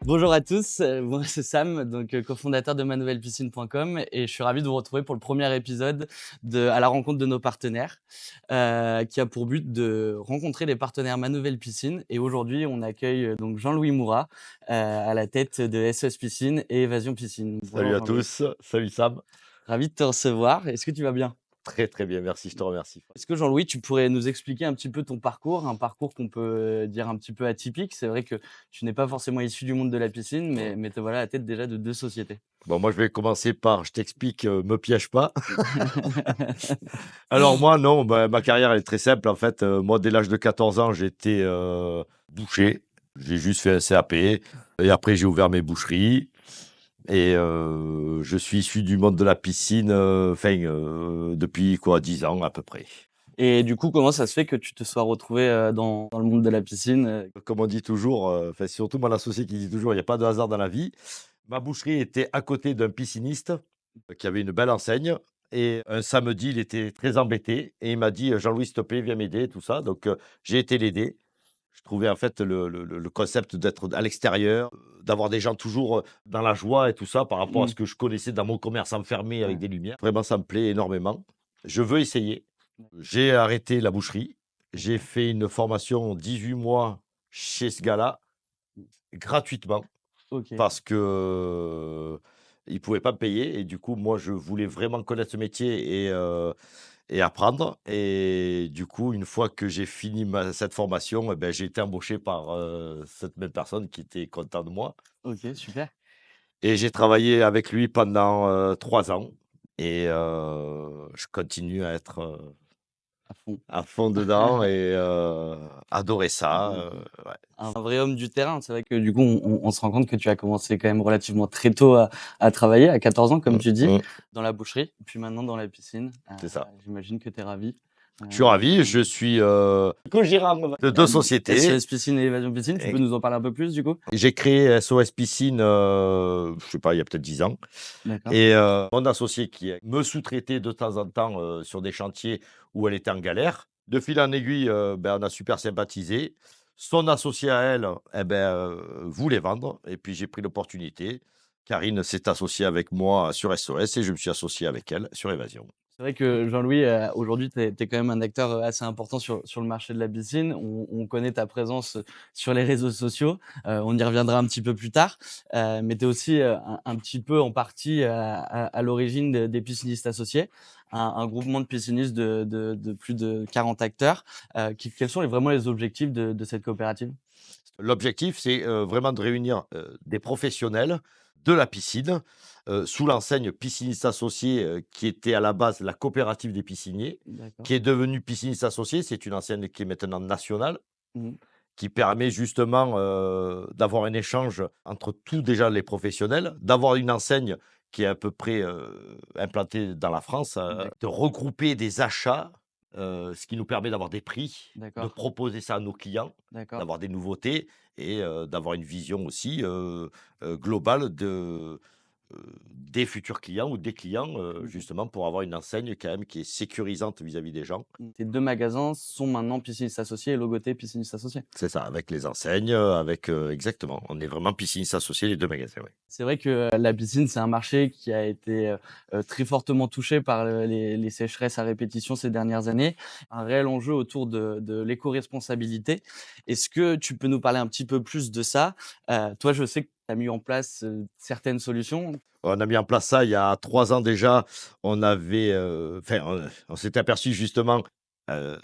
Bonjour à tous, moi c'est Sam, donc cofondateur de manouvellepiscine.com et je suis ravi de vous retrouver pour le premier épisode de À la rencontre de nos partenaires, qui a pour but de rencontrer les partenaires Manouvel Piscine. Et aujourd'hui, on accueille donc Jean-Louis Moura à la tête de SOS Piscine et Évasion Piscine. Salut Bonjour à Jean-Louis, tous, salut Sam. ravi de te recevoir. Est-ce que tu vas bien? Très très bien, merci, je te remercie. Est-ce que Jean-Louis, tu pourrais nous expliquer un petit peu ton parcours, un parcours qu'on peut dire un petit peu atypique? C'est vrai que tu n'es pas forcément issu du monde de la piscine, mais te voilà à la tête déjà de 2 sociétés. Bon, moi je vais commencer par, je t'explique, me piège pas. Alors moi non, bah, ma carrière elle est très simple en fait. Moi dès l'âge de 14 ans j'étais boucher, j'ai juste fait un CAP et après j'ai ouvert mes boucheries et je suis issu du monde de la piscine, depuis quoi 10 ans à peu près. Et du coup, comment ça se fait que tu te sois retrouvé, dans le monde de la piscine? Comme on dit toujours, enfin surtout mon associé qui dit toujours il n'y a pas de hasard dans la vie. Ma boucherie était à côté d'un pisciniste qui avait une belle enseigne. Et un samedi, il était très embêté et il m'a dit: «Jean-Louis, s'il te plaît, viens m'aider», tout ça. Donc, j'ai été l'aider. Je trouvais en fait le concept d'être à l'extérieur, d'avoir des gens toujours, dans la joie et tout ça par rapport à Mmh, ce que je connaissais dans mon commerce enfermé avec ouais. des lumières. Vraiment, ça me plaît énormément. Je veux essayer. J'ai arrêté la boucherie. J'ai D'accord. fait une formation 18 mois chez ce gars-là, gratuitement. OK. Parce que, il pouvait pas me payer et du coup, moi, je voulais vraiment connaître ce métier et apprendre et du coup, une fois que j'ai fini cette formation et beh, j'ai été embauché par, cette même personne qui était content de moi OK, super. et j'ai travaillé avec lui pendant, 3 ans et je continue à être, À fond. à fond dedans et adorer ça, Mmh. ouais. Un vrai homme du terrain. C'est vrai que du coup, on se rend compte que tu as commencé quand même relativement très tôt à travailler, à 14 ans, comme Mmh tu dis, mh. dans la boucherie, puis maintenant dans la piscine. C'est ça. J'imagine que tu es ravi. Je suis ravi, je suis, co-gérant de 2 sociétés. SOS Piscine et Évasion Piscine, tu peux nous en parler un peu plus du coup? J'ai créé SOS Piscine, je sais pas, il y a peut-être 10 ans D'accord. et mon associé qui me sous-traitait de temps en temps, sur des chantiers où elle était en galère. De fil en aiguille, ben, on a super sympathisé. Son associé à elle, eh ben, voulait vendre et puis j'ai pris l'opportunité. Karine s'est associée avec moi sur SOS et je me suis associé avec elle sur Évasion. C'est vrai que Jean-Louis, aujourd'hui, tu es quand même un acteur, assez important sur le marché de la piscine. On connaît ta présence, sur les réseaux sociaux. On y reviendra un petit peu plus tard. Mais tu es aussi, un petit peu en partie, à l'origine des Piscinistes Associés, un groupement de piscinistes de plus de 40 acteurs. Quels sont vraiment les objectifs de cette coopérative? L'objectif, c'est, vraiment de réunir, des professionnels de la piscine, sous l'enseigne Piscinistes Associés, qui était à la base la coopérative des pisciniers, D'accord. qui est devenue Piscinistes Associés. C'est une enseigne qui est maintenant nationale, Mmh. qui permet justement, d'avoir un échange entre tous déjà les professionnels, d'avoir une enseigne qui est à peu près, implantée dans la France, de regrouper des achats, ce qui nous permet d'avoir des prix, de D'accord, proposer ça à nos clients, d'accord. d'avoir des nouveautés et d'avoir une vision aussi, globale des futurs clients ou des clients, OK. justement pour avoir une enseigne quand même qui est sécurisante vis-à-vis des gens. Tes 2 magasins sont maintenant Piscinistes Associés et logotés Piscinistes Associés. C'est ça, avec les enseignes, avec, exactement. On est vraiment piscinistes associés, les 2 magasins, oui. C'est vrai que la piscine, c'est un marché qui a été, très fortement touché par, les sécheresses à répétition ces dernières années. Un réel enjeu autour de l'éco-responsabilité. Est-ce que tu peux nous parler un petit peu plus de ça? Toi, je sais que tu as mis en place, certaines solutions. On a mis en place ça il y a 3 ans déjà. On avait, on s'était aperçu justement, heu,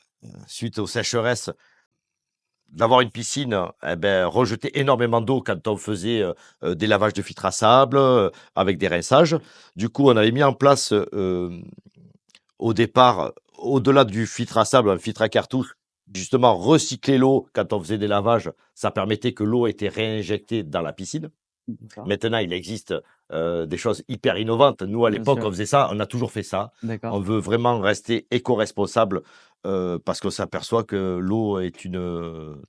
suite aux sécheresses, d'avoir une piscine, et beh, rejetait énormément d'eau quand on faisait, des lavages de filtres à sable, avec des rinçages. Du coup, on avait mis en place, au départ, au-delà du filtre à sable, un filtre à cartouche, justement recycler l'eau quand on faisait des lavages, ça permettait que l'eau était réinjectée dans la piscine. D'accord, Maintenant, il existe, des choses hyper innovantes. Nous, à bien l'époque, sûr, on faisait ça, on a toujours fait ça. d'accord. On veut vraiment rester éco-responsable, parce qu'on s'aperçoit que l'eau est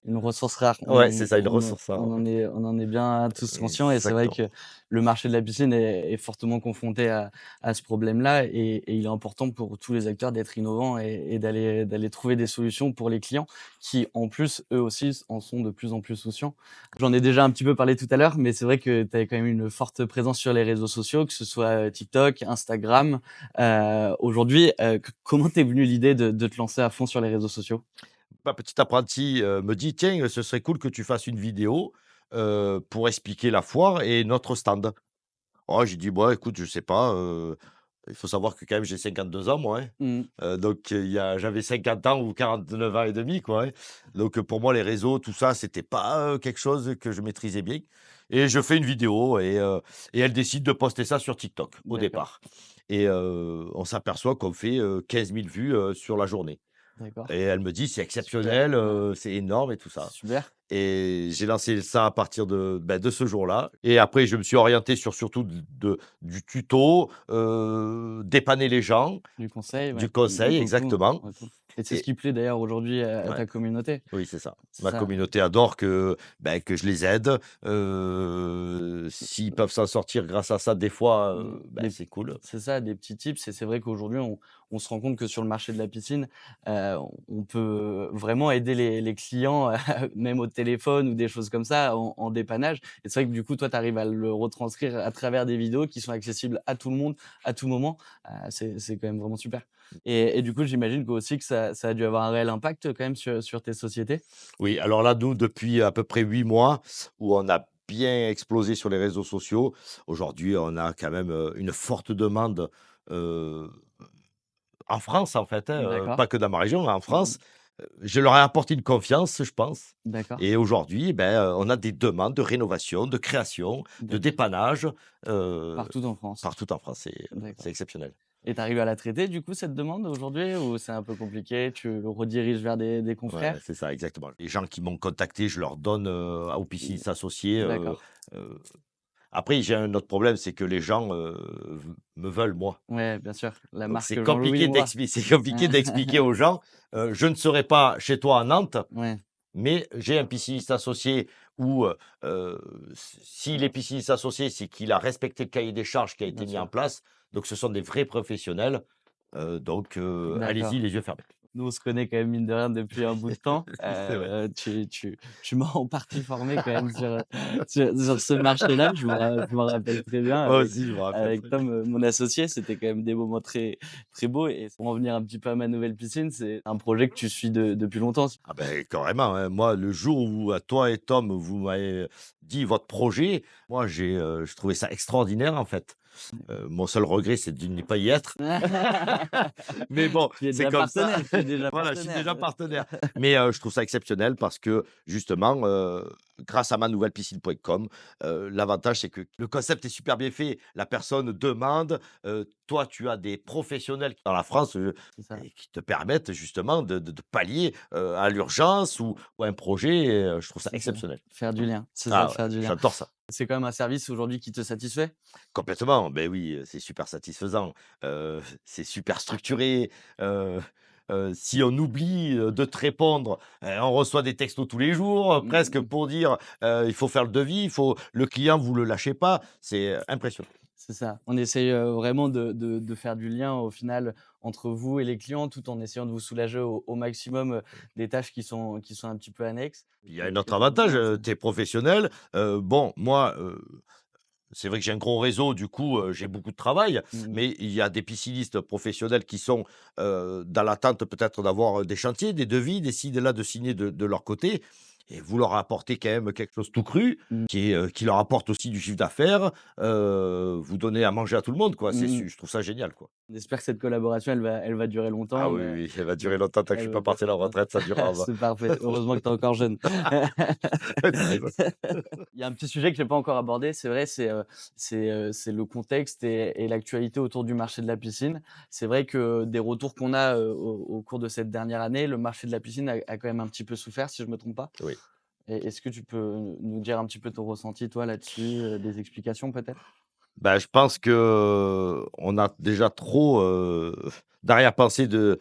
Une ressource rare. ouais, c'est ça, une ressource rare, ouais. On en est bien tous conscients et c'est vrai Exactement. que le marché de la piscine est fortement confronté à ce problème-là et il est important pour tous les acteurs d'être innovants et d'aller trouver des solutions pour les clients qui, en plus, eux aussi, en sont de plus en plus souciants. J'en ai déjà un petit peu parlé tout à l'heure, mais c'est vrai que tu avais quand même une forte présence sur les réseaux sociaux, que ce soit TikTok, Instagram. Aujourd'hui, comment t'es venue l'idée de te lancer à fond sur les réseaux sociaux? Ma petite apprentie, me dit: «Tiens, ce serait cool que tu fasses une vidéo, pour expliquer la foire et notre stand». Oh, j'ai dit: «Bah, écoute, je sais pas, il faut savoir que quand même j'ai 52 ans moi, hein». Mmh. Donc il y a j'avais 50 ans ou 49 ans et demi quoi, hein. Donc pour moi les réseaux tout ça, c'était pas, quelque chose que je maîtrisais bien et je fais une vidéo et elle décide de poster ça sur TikTok au D'accord, départ et on s'aperçoit qu'on fait, 15 000 vues, sur la journée d'accord. et elle me dit: «C'est Super, exceptionnel, ouais, c'est énorme et tout c'est ça». super, Et j'ai lancé ça à partir de ce jour-là et après je me suis orienté sur surtout du tuto, dépanner les gens, du conseil, du ouais, conseil beaucoup, exactement beaucoup et c'est ce et qui plaît d'ailleurs aujourd'hui à ouais, ta communauté. oui, c'est ça. C'est Ma ça, communauté adore que je les aide, s'ils peuvent s'en sortir grâce à ça des fois, des c'est cool. c'est ça, des petits tips et c'est vrai qu'aujourd'hui on se rend compte que sur le marché de la piscine, on peut vraiment aider les clients, même au téléphone ou des choses comme ça en dépannage et c'est vrai que du coup toi tu arrives à le retranscrire à travers des vidéos qui sont accessibles à tout le monde, à tout moment, c'est quand même vraiment super et du coup j'imagine qu'aussi que ça a dû avoir un réel impact quand même sur tes sociétés? Oui, alors là, nous, depuis à peu près 8 mois, où on a bien explosé sur les réseaux sociaux, aujourd'hui, on a quand même, une forte demande, heu, en France, en fait, hein, D'accord. pas que dans ma région, en Mmh. France. Je leur ai apporté une confiance, je pense D'accord, et aujourd'hui, on a des demandes de rénovation, de création, de d'accord. dépannage, heu, Partout en France? partout en France. C'est D'accord. exceptionnel. Et tu arrives à la traiter du coup cette demande aujourd'hui ou c'est un peu compliqué? Tu rediriges vers des Ouais, confrères? c'est ça, exactement. Les gens qui m'ont contacté, je leur donne, aux Mmh, piscinistes associés, d'accord. heu après, j'ai un autre problème, c'est que les gens, me veulent moi. Ouais, bien sûr, la Donc marque Jean-Louis Moura. c'est compliqué d'expliquer aux gens, je ne serai pas chez toi à Nantes, Ouais, mais j'ai un pisciniste associé où, s'il est pisciniste associé, c'est qu'il a respecté le cahier des charges qui a été bien mis en sûr. place. Donc ce sont des vrais professionnels, allez-y D'accord. les yeux fermés. Nous, on se connaît quand même mine de rien depuis un bout de temps. C'est vrai. Tu m'as en partie formé quand même sur ce marché-là. Je m'en rappelle très bien Moi aussi, je me rappelle avec très bien. Tom, mon associé. C'était quand même des moments très très beaux et pour en venir un petit peu à ma nouvelle piscine, c'est un projet que tu suis depuis longtemps? Ah ben carrément, hein. Moi, le jour où, toi et Tom, vous m'avez dit votre projet, moi je trouvais ça extraordinaire, en fait. Mon seul regret, c'est de n'y pas y être. Mais bon, Tu es c'est déjà comme ça. partenaire, tu es déjà Voilà, je suis partenaire. déjà partenaire. Mais je trouve ça exceptionnel parce que justement, grâce à manouvellepiscine.com, l'avantage, c'est que le concept est super bien fait. La personne demande, toi, tu as des professionnels dans la France, C'est ça, et qui te permettent justement de pallier, à l'urgence ou un projet et je trouve ça c'est ça. exceptionnel. Faire du lien, c'est ça, Ah ouais, faire du lien. j'adore ça. C'est quand même un service aujourd'hui qui te satisfait? Complètement, ben oui, c'est super satisfaisant, c'est super structuré, heu si on oublie, de te répondre, on reçoit des textos tous les jours, presque Mmh. pour dire, «Il faut faire le devis, il faut le client vous le lâchez pas». C'est, impressionnant. C'est ça. On essaye, vraiment de faire du lien au final entre vous et les clients, tout en essayant de vous soulager au maximum, des tâches qui sont un petit peu annexes Il y a un et autre c'est avantage, bien ça. tu es professionnel, bon moi, c'est vrai que j'ai un gros réseau, du coup, j'ai beaucoup de travail, Mmh mh. mais il y a des piscinistes professionnels qui sont, dans l'attente peut-être d'avoir, des chantiers, des devis, des ci, des là, de signer de leur côté et vous leur apportez quand même quelque chose tout cru, Mmh. qui leur apporte aussi du chiffre d'affaires, vous donnez à manger à tout le monde, quoi. Mmh mh. Je trouve ça génial, quoi. On espère que cette collaboration, elle va durer Ah longtemps, oui, oui, elle va durer longtemps tant que je suis elle va pas parti à durer la longtemps. retraite, ça durera. C'est parfait. Heureusement que tu es encore jeune. Tu raison. Il y a un petit sujet que j'ai pas encore abordé, c'est vrai, c'est le contexte et l'actualité autour du marché de la piscine. C'est vrai que des retours qu'on a, au cours de cette dernière année, le marché de la piscine a quand même un petit peu souffert, si je me trompe pas. Oui. Et est-ce que tu peux nous dire un petit peu ton ressenti, toi, là-dessus, des explications peut-être? Bah, je pense que, on a déjà trop, d'arrière-pensée de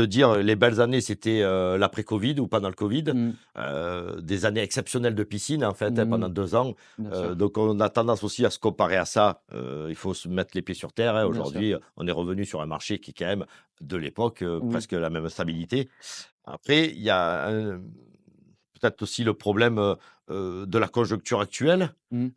dire les belles années, c'était l'après-Covid ou pendant le Covid. Mmh. Des années exceptionnelles de piscine, en fait, hein, pendant Mmh. 2 ans. Bien sûr, Donc, on a tendance aussi à se comparer à ça. Il faut se mettre les pieds sur terre, hein. bien sûr. Aujourd'hui, on est revenu sur un marché qui est quand même de l'époque, Oui. presque la même stabilité. Après, il y a peut-être aussi le problème de la conjoncture actuelle, Mmh.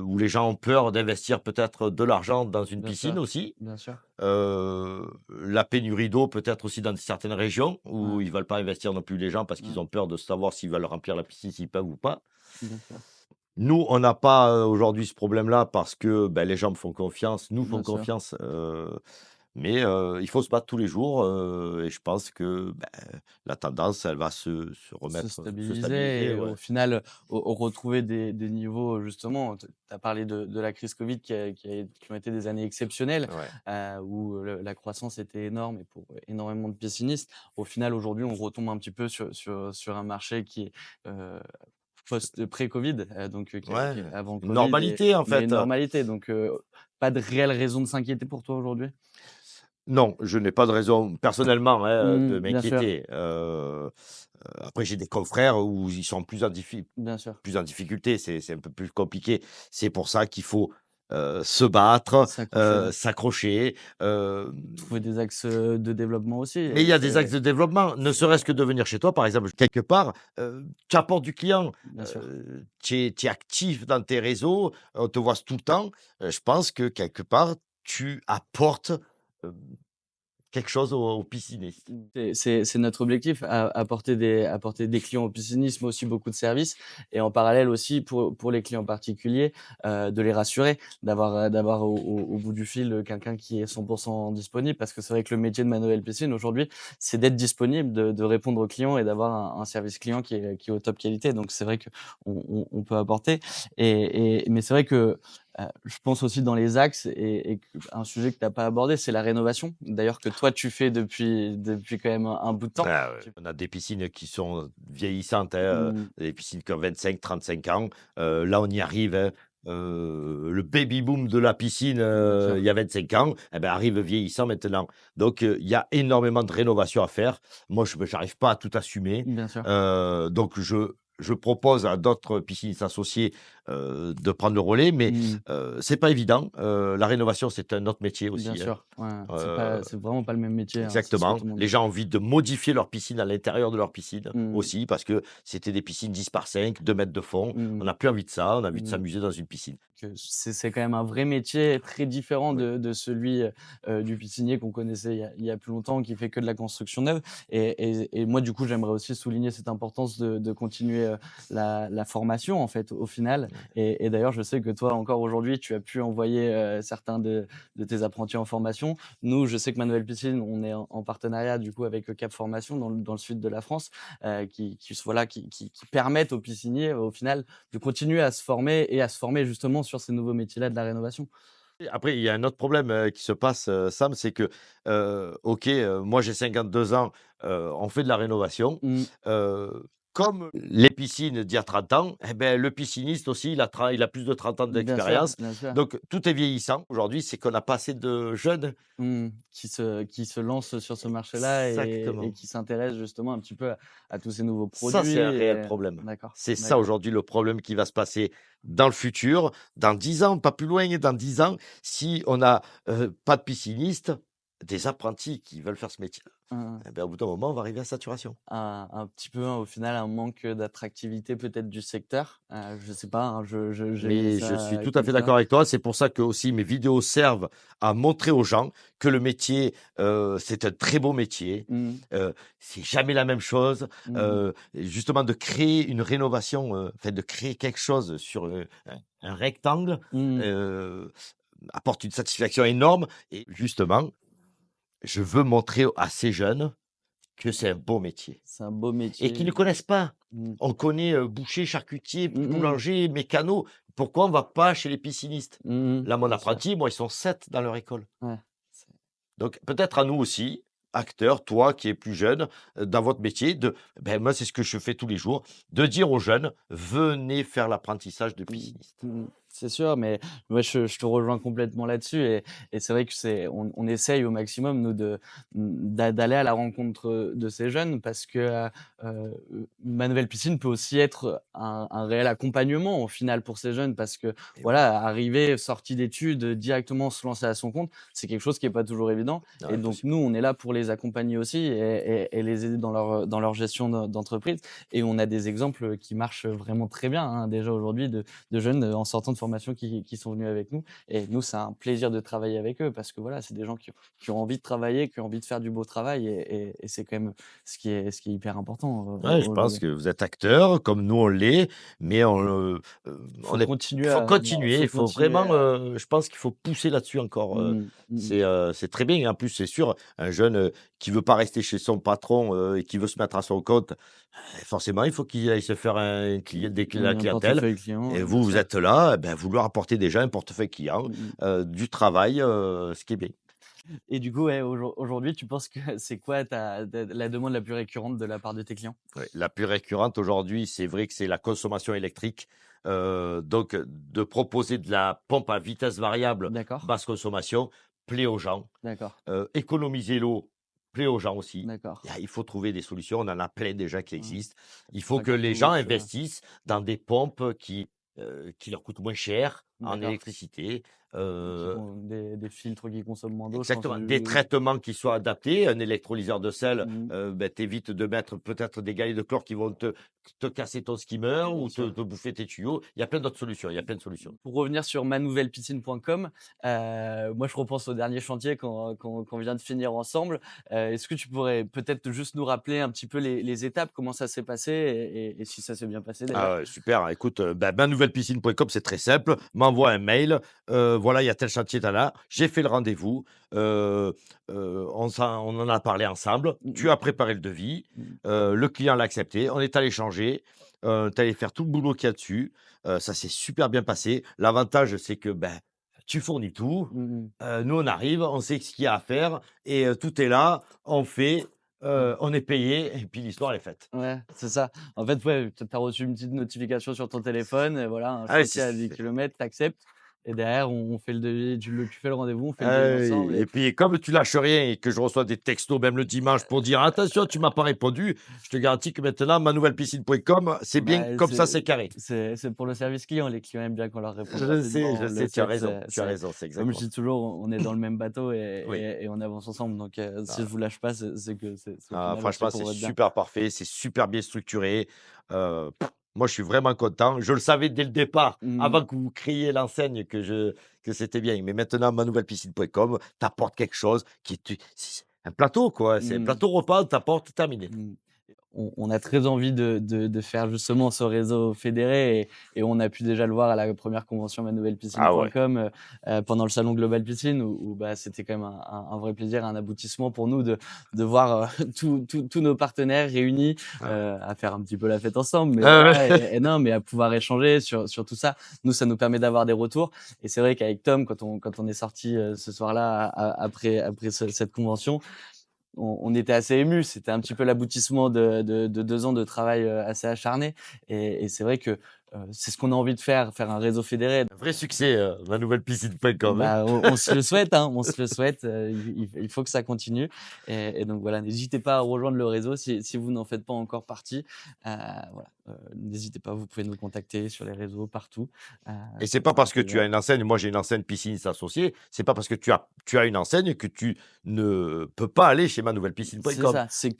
où les gens ont peur d'investir peut-être de l'argent dans une Bien piscine sûr, aussi. bien sûr. La pénurie d'eau peut-être aussi dans certaines régions où Ouais, ils ne veulent pas investir non plus les gens parce qu'ils ouais, ont peur de savoir s'ils veulent remplir la piscine, s'ils peuvent ou pas. bien sûr, Nous, on n'a pas aujourd'hui ce problème-là parce que ben, les gens me font confiance, nous font bien sûr. confiance. Mais il faut se battre tous les jours et je pense que ben, la tendance, elle va se Se remettre, se stabiliser stabiliser. et Ouais. au final, retrouver des niveaux justement, tu as parlé de la crise covid qui ont été des années exceptionnelles, Ouais. où la croissance était énorme et pour énormément de piscinistes. Au final, aujourd'hui, on retombe un petit peu sur un marché qui est, heu, pré-covid, donc Ouais, qui est avant une covid normalité en mais une fait. normalité donc pas de réelle raison de s'inquiéter pour toi aujourd'hui? Non, je n'ai pas de raison personnellement hein, de Bien sûr, m'inquiéter. Après, j'ai des confrères où ils sont bien sûr. plus en difficulté, c'est un peu plus compliqué. C'est pour ça qu'il faut se battre, S'accrocher, ouais. s'accrocher. Trouver des axes, de développement aussi Mais il y a des axes c'est de développement, ne c'est serait-ce que de venir chez toi, par exemple, quelque part, tu apportes du client, bien sûr. tu es actif dans tes réseaux, on te voit tout le temps. Je pense que quelque part, tu apportes, heu, quelque chose aux piscinistes. C'est notre objectif, apporter des clients au piscinisme, mais aussi beaucoup de services et en parallèle aussi pour les clients particuliers, de les rassurer, d'avoir au bout du fil, quelqu'un qui est 100 disponible. Parce que c'est vrai que le métier de manuel piscine aujourd'hui, c'est d'être disponible, de répondre aux clients et d'avoir un service client qui est au top qualité. Donc c'est vrai qu'on peut apporter mais c'est vrai que, je pense aussi dans les axes et un sujet que tu as pas abordé, c'est la rénovation. D'ailleurs que toi tu fais depuis quand même un bout de temps. Ah ouais, Tu on a des piscines qui sont vieillissantes, hein, mmh, des piscines qui ont 25-35 ans. Là, on y arrive, hein. Le baby boom de la piscine, bien il sûr, y a 25 ans, eh ben, arrive vieillissant maintenant. Donc, il y a énormément de rénovations à faire. Moi, je n'arrive pas à tout assumer. bien sûr. Donc, je propose à d'autres piscinistes associés de prendre le relais, mais Mmh, c'est pas évident. La rénovation, c'est un autre métier bien aussi, hein. sûr, ouais, Euh, c'est vraiment pas le même métier, hein, c'est ce que Exactement. tout le monde Les dit. gens ont envie de modifier leur piscine à l'intérieur de leur piscine Mmh, aussi, parce que c'était des piscines 10 par 5, 2 mètres de fond. mmh, On n'a plus envie de ça, on a envie de mmh. s'amuser dans une piscine. Que c'est quand même un vrai métier très différent Oui. de celui, du piscinier qu'on connaissait il y a plus longtemps, qui fait que de la construction neuve et moi, du coup, j'aimerais aussi souligner cette importance de continuer, la formation, en fait, au final et d'ailleurs, je sais que toi, encore aujourd'hui, tu as pu envoyer, certains de tes apprentis en formation. Nous, je sais que Manuel Piscine, on est en partenariat, du coup, avec, Cap Formation dans le sud de la France, qui permettent aux pisciniers, au final, de continuer à se former et à se former justement sur ces nouveaux métiers-là de la rénovation. Et après, il y a un autre problème, qui se passe, Sam, c'est que, OK, moi j'ai 52 ans, on fait de la rénovation. Mmh. Comme les piscines d'il y a 30 ans, eh beh, le pisciniste aussi, il a plus de 30 ans Bien sûr, d'expérience. bien sûr. Donc tout est vieillissant. Aujourd'hui, c'est qu'on n'a pas assez de jeunes. Mmh. Qui se lance sur ce marché-là et Exactement. qui s'intéresse justement un petit peu à tous ces nouveaux Ça, produits c'est un réel et problème. d'accord, C'est ça d'accord. aujourd'hui le problème qui va se passer dans le futur, dans 10 ans, pas plus loin, dans 10 ans, si on a, pas de piscinistes, des apprentis qui veulent faire ce métier-là, Hein, hein. eh ben, au bout d'un moment, on va arriver à saturation. Un petit peu, au final, un manque, d'attractivité peut-être du secteur? Je sais pas, hein, j'ai mis Mais je suis ça tout à comme fait ça. d'accord avec toi. C'est pour ça que aussi mes vidéos servent à montrer aux gens que le métier, c'est un très beau métier. Mmh. C'est jamais la même chose. Mmh. Justement de créer une rénovation, enfin de créer quelque chose sur, un rectangle, Mmh. heu, apporte une satisfaction énorme et justement, je veux montrer à ces jeunes que c'est un beau métier C'est un beau et qu'ils ne métier. connaissent pas. Mmh. On connaît, boucher, charcutier, Mmh mh. boulanger, mécano. Pourquoi on va pas chez les piscinistes? Mmh mh. Là, mon Bien sûr. apprenti, moi, ils sont 7 dans leur école. Ouais. C'est Donc peut-être à nous aussi, acteurs, toi qui es plus jeune, dans votre métier, ben, moi, c'est ce que je fais tous les jours, de dire aux jeunes: «Venez faire l'apprentissage de mmh. pisciniste». Mmh. C'est sûr, mais moi je te rejoins complètement là-dessus et c'est vrai que on essaye au maximum nous d'aller à la rencontre, de ces jeunes parce que, ma nouvelle piscine peut aussi être un réel accompagnement au final pour ces jeunes parce que Et oui, voilà, arriver, sorti d'études, directement se lancer à son compte, c'est quelque chose qui est pas toujours évident non, et donc impossible. nous, on est là pour les accompagner aussi et les aider dans leur gestion d'entreprise et on a des exemples, qui marchent vraiment très bien, hein, déjà aujourd'hui de jeunes, en sortant de formation qui sont venus avec nous et nous, c'est un plaisir de travailler avec eux parce que voilà, c'est des gens qui ont envie de travailler, qui ont envie de faire du beau travail et c'est quand même ce qui est hyper important, Ouais, je pense aujourd'hui. que vous êtes acteur, comme nous on l'est, mais on est Faut il faut continuer vraiment, à je pense qu'il faut pousser là-dessus encore, mmh, mmh c'est très bien et en plus, c'est sûr, un jeune, qui veut pas rester chez son patron, et qui veut se mettre à son compte, forcément, il faut qu'il aille se faire un client la oui, un clientèle portefeuille client, et bien vous sûr. êtes là, vous leur apportez déjà un portefeuille client, Mmh mh. du travail, ce qui est bien. Et du coup, ouais, aujourd'hui, tu penses que c'est quoi ta la demande la plus récurrente de la part de tes clients? Ouais, la plus récurrente aujourd'hui, c'est vrai que c'est la consommation électrique. Donc, de proposer de la pompe à vitesse variable, D'accord, basse consommation, plaît aux gens. d'accord, Économiser l'eau, plaît aux gens aussi. d'accord. Il faut trouver des solutions. On en a plein déjà qui Ouais, existent. Il pour faut que chacun les son gens métier, ouais. investissent dans des pompes qui leur coûtent moins cher en D'accord. électricité. Qui Euh, con des filtres qui consomment moins d'eau, je pense, Exactement, des traitements qui soient adaptés. Un électrolyseur de sel, mmh, t'évites de mettre peut-être des galets de chlore qui vont te casser ton skimmer bien ou sûr. te bouffer tes tuyaux. Il y a plein d'autres solutions, il y a plein de solutions. Pour revenir sur manouvellepiscine.com, moi je repense au dernier chantier qu'on vient de finir ensemble. Est-ce que tu pourrais peut-être juste nous rappeler un petit peu les étapes, comment ça s'est passé et si ça s'est bien passé Ah d'ailleurs? ouais, super. Écoute, manouvellepiscine.com, c'est très simple. M'envoie un mail. Voilà, il y a tel chantier, tu là. J'ai fait le rendez-vous. Heu on en a parlé ensemble. Mmh Tu mh. as préparé le devis. Mmh. Le client l'a accepté. On est allé changer. Tu allé faire tout le boulot qu'il y a dessus. Ça s'est super bien passé. L'avantage, c'est que, tu fournis tout. Mmh mh. Nous, on arrive, on sait ce qu'il y a à faire et tout est là. On fait, Ouais. on est payé et puis l'histoire elle est faite. Ouais, c'est ça. En fait, ouais, tu as reçu une petite notification sur ton téléphone et voilà, un Ah ouais, chantier à 10 kilomètres, tu acceptes et derrière on fait le devis, tu fais le rendez-vous, on fait le devis Ah ensemble oui et et puis comme tu lâches rien et que je reçois des textos même le dimanche pour dire: «Attention, tu m'as pas répondu», je te garantis que maintenant manouvellepiscine.com, c'est bien bah, comme ça, c'est carré. c'est pour le service client. Les clients aiment bien qu'on leur réponde rapidement. Je On le sais, tu as sait, raison, tu as c'est raison, c'est comme je exactement dis ça. toujours, on est dans le même bateau Oui, et on avance ensemble. Donc, si je ah, vous lâche pas, c'est que c'est au final aussi franchement, pour c'est votre bien. super parfait, c'est super bien structuré, heu, moi, je suis vraiment content. Je le savais dès le départ, Mmh. avant que vous créiez l'enseigne que c'était bien, mais maintenant manouvellepiscine.com, tu apportes quelque chose qui tu c'est un plateau, quoi, c'est un Mmh. plateau repas, tu apportes, terminé. Mmh. On a très envie de faire justement ce réseau fédéré et on a pu déjà le voir à la première convention Ah ouais. manouvellepiscine.com, pendant le salon Global Piscine où bah, c'était quand même un vrai plaisir, un aboutissement pour nous de voir, tous nos partenaires réunis, Ah ouais. à faire un petit peu la fête ensemble. Mais Ah voilà ouais. et non, mais à pouvoir échanger sur tout ça. Nous, ça nous permet d'avoir des retours et c'est vrai qu'avec Tom, quand on est sortis, ce soir-là après cette convention, on était assez émus. C'était un petit peu l'aboutissement de 2 ans de travail, assez acharné et c'est vrai que, c'est ce qu'on a envie de faire, faire un réseau fédéré. Un vrai succès, manouvellepiscine.com, hein. Bah, on se le souhaite, hein, on se le souhaite, il faut que ça continue et donc voilà, n'hésitez pas à rejoindre le réseau si vous n'en faites pas encore partie. Voilà, n'hésitez pas, vous pouvez nous contacter sur les réseaux, partout, Et c'est ça pas fera parce que tu plaisir. as une enseigne, moi j'ai une enseigne piscine associée, c'est pas parce que tu as une enseigne que tu ne peux pas aller chez C'est manouvellepiscine.com. ça, Heu, c'est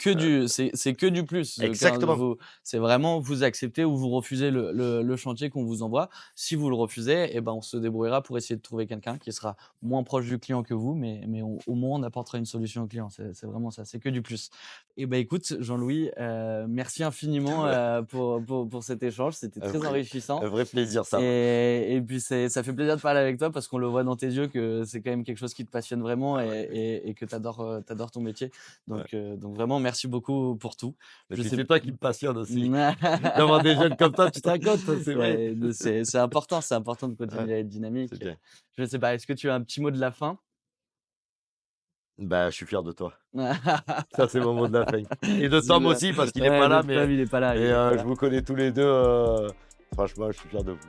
que du plus, quand exactement. vous c'est vraiment vous acceptez ou vous refusez le chantier qu'on vous envoie. Si vous le refusez et ben, on se débrouillera pour essayer de trouver quelqu'un qui sera moins proche du client que vous, mais au moins on apportera une solution au client. C'est vraiment ça, c'est que du plus. Et ben, écoute Jean-Louis, merci infiniment, pour cet échange, c'était Un très vrai enrichissant. un vrai plaisir ça. Et puis ça fait plaisir de parler avec toi parce qu'on le voit dans tes yeux que c'est quand même quelque chose qui te passionne vraiment Ah ouais, oui. et que tu adores, ton métier. Ouais. Donc vraiment merci beaucoup pour tout. Et Je puis sais c'est toi qui me passionne aussi. D'avoir des jeunes comme toi, tu te rends compte? C'est vrai. ouais, c'est important de Ouais, continuer à être c'est dynamique. bien. Je sais pas, est-ce que tu as un petit mot de la fin? Je suis fier de toi. Ça, c'est mon mot de la fin. Et de Tom Super. aussi parce qu'il est Ouais, pas de là, Tom, il est pas là, mais il est pas je là. vous connais tous les 2, franchement, je suis fier de vous.